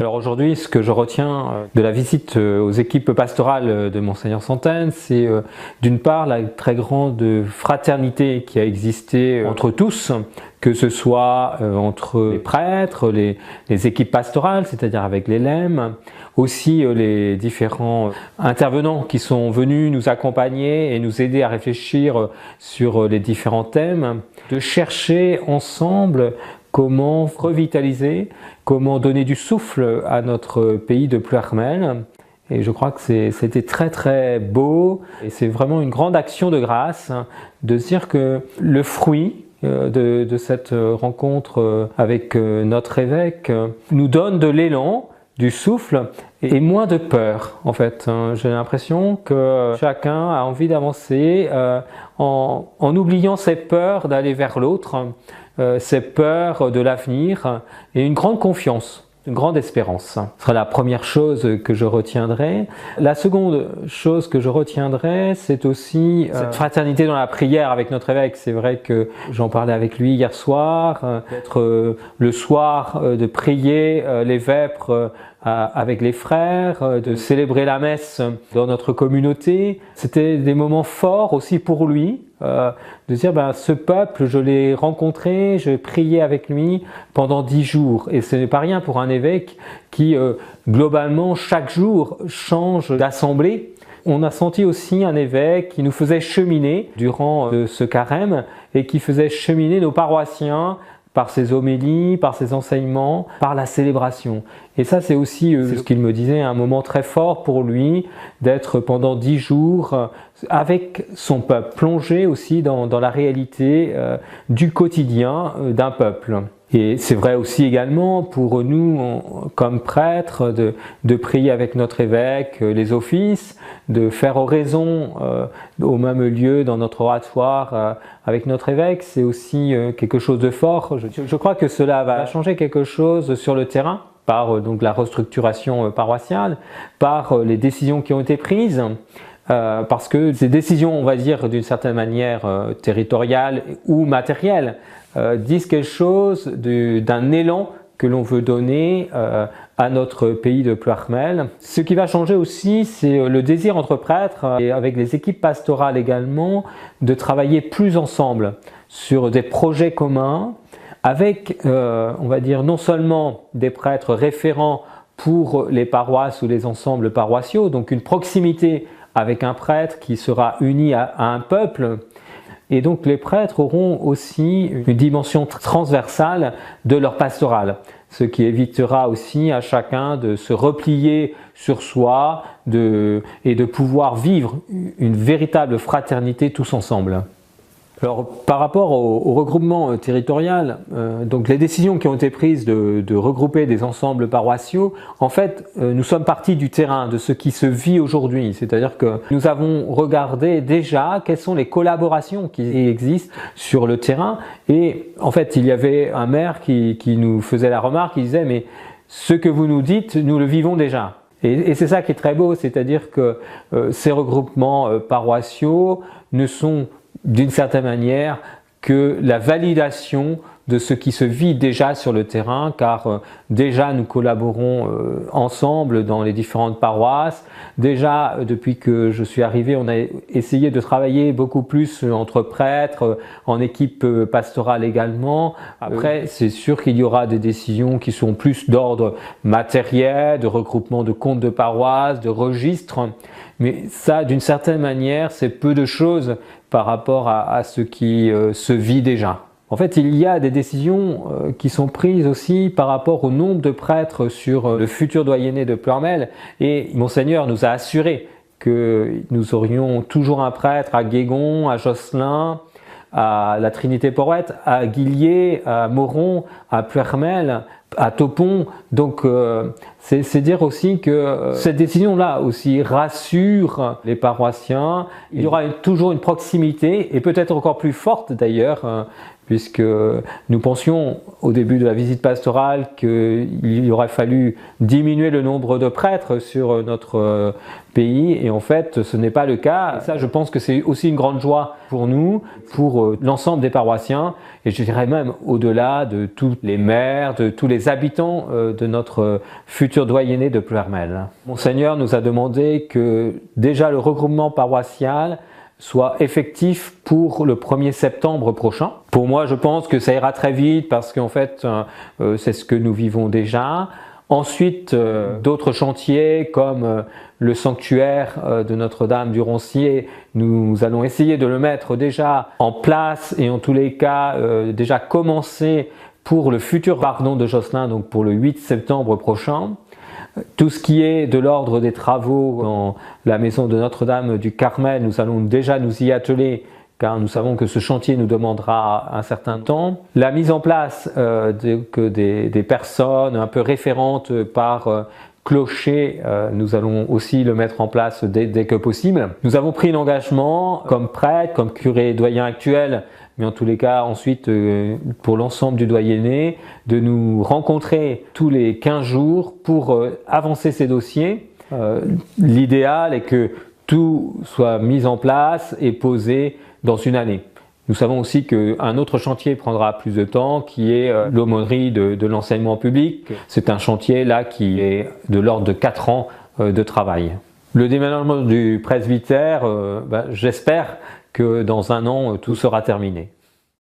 Alors aujourd'hui, ce que je retiens de la visite aux équipes pastorales de Monseigneur Santaine, c'est d'une part la très grande fraternité qui a existé entre tous, que ce soit entre les prêtres, les équipes pastorales, c'est-à-dire avec les lemmes, aussi les différents intervenants qui sont venus nous accompagner et nous aider à réfléchir sur les différents thèmes, de chercher ensemble comment revitaliser, comment donner du souffle à notre pays de Ploërmel. Et je crois que c'était très très beau et c'est vraiment une grande action de grâce de se dire que le fruit de cette rencontre avec notre évêque nous donne de l'élan, du souffle et moins de peur en fait. J'ai l'impression que chacun a envie d'avancer en oubliant ses peurs d'aller vers l'autre, ses peurs de l'avenir et une grande confiance. Une grande espérance. Ce sera la première chose que je retiendrai. La seconde chose que je retiendrai, c'est aussi cette fraternité dans la prière avec notre évêque. C'est vrai que j'en parlais avec lui hier soir, d'être le soir, de prier les vêpres avec les frères, de célébrer la messe dans notre communauté. C'était des moments forts aussi pour lui, de dire ce peuple, je l'ai rencontré, je priais avec lui pendant 10 jours. Et ce n'est pas rien pour un évêque qui globalement chaque jour change d'assemblée. On a senti aussi un évêque qui nous faisait cheminer durant ce carême et qui faisait cheminer nos paroissiens par ses homélies, par ses enseignements, par la célébration. Et ça, c'est aussi ce qu'il me disait, un moment très fort pour lui, d'être pendant 10 jours avec son peuple, plongé aussi dans la réalité du quotidien d'un peuple. Et c'est vrai aussi également pour nous, comme prêtres, de prier avec notre évêque les offices, de faire oraison au même lieu dans notre oratoire avec notre évêque. C'est aussi quelque chose de fort. Je crois que cela va changer quelque chose sur le terrain, par donc la restructuration paroissiale, par les décisions qui ont été prises. Parce que ces décisions, on va dire d'une certaine manière territoriales ou matérielles, disent quelque chose d'un élan que l'on veut donner à notre pays de Ploërmel. Ce qui va changer aussi, c'est le désir entre prêtres et avec les équipes pastorales également, de travailler plus ensemble sur des projets communs avec, on va dire, non seulement des prêtres référents pour les paroisses ou les ensembles paroissiaux, donc une proximité avec un prêtre qui sera uni à un peuple. Et donc les prêtres auront aussi une dimension transversale de leur pastoral, ce qui évitera aussi à chacun de se replier sur soi et de pouvoir vivre une véritable fraternité tous ensemble. Alors par rapport au regroupement territorial, donc les décisions qui ont été prises de regrouper des ensembles paroissiaux, en fait nous sommes partis du terrain, de ce qui se vit aujourd'hui, c'est-à-dire que nous avons regardé déjà quelles sont les collaborations qui existent sur le terrain et en fait il y avait un maire qui nous faisait la remarque, il disait mais ce que vous nous dites, nous le vivons déjà. Et c'est ça qui est très beau, c'est-à-dire que ces regroupements paroissiaux ne sont d'une certaine manière que la validation de ce qui se vit déjà sur le terrain, car déjà nous collaborons ensemble dans les différentes paroisses. Déjà, depuis que je suis arrivé, on a essayé de travailler beaucoup plus entre prêtres, en équipe pastorale également. Après, c'est sûr qu'il y aura des décisions qui sont plus d'ordre matériel, de regroupement de comptes de paroisse, de registres. Mais ça, d'une certaine manière, c'est peu de choses par rapport à ce qui se vit déjà. En fait, il y a des décisions qui sont prises aussi par rapport au nombre de prêtres sur le futur doyenné de Ploërmel. Et Monseigneur nous a assuré que nous aurions toujours un prêtre à Guégon, à Josselin, à la Trinité-Porrette, à Guillier, à Moron, à Ploërmel, à Topon. Donc c'est dire aussi que cette décision-là aussi rassure les paroissiens. Il y aura toujours une proximité et peut-être encore plus forte d'ailleurs, puisque nous pensions au début de la visite pastorale qu'il aurait fallu diminuer le nombre de prêtres sur notre pays, et en fait ce n'est pas le cas. Et ça, je pense que c'est aussi une grande joie pour nous, pour l'ensemble des paroissiens, et je dirais même au-delà de tous les maires, de tous les habitants de notre futur doyenné de Ploërmel. Monseigneur nous a demandé que déjà le regroupement paroissial soit effectif pour le 1er septembre prochain. Pour moi, je pense que ça ira très vite parce qu'en fait, c'est ce que nous vivons déjà. Ensuite, d'autres chantiers comme le sanctuaire de Notre-Dame du Roncier, nous allons essayer de le mettre déjà en place et en tous les cas déjà commencer pour le futur pardon de Josselin, donc pour le 8 septembre prochain. Tout ce qui est de l'ordre des travaux dans la maison de Notre-Dame du Carmel, nous allons déjà nous y atteler car nous savons que ce chantier nous demandera un certain temps. La mise en place des personnes un peu référentes par clocher, nous allons aussi le mettre en place dès que possible. Nous avons pris l'engagement comme prêtre, comme curé doyen actuel, mais en tous les cas ensuite pour l'ensemble du doyenné, de nous rencontrer tous les 15 jours pour avancer ces dossiers. L'idéal est que tout soit mis en place et posé dans une année. Nous savons aussi qu'un autre chantier prendra plus de temps, qui est l'aumônerie de l'enseignement public. C'est un chantier là qui est de l'ordre de 4 ans de travail. Le déménagement du presbytère, j'espère que dans un an tout sera terminé.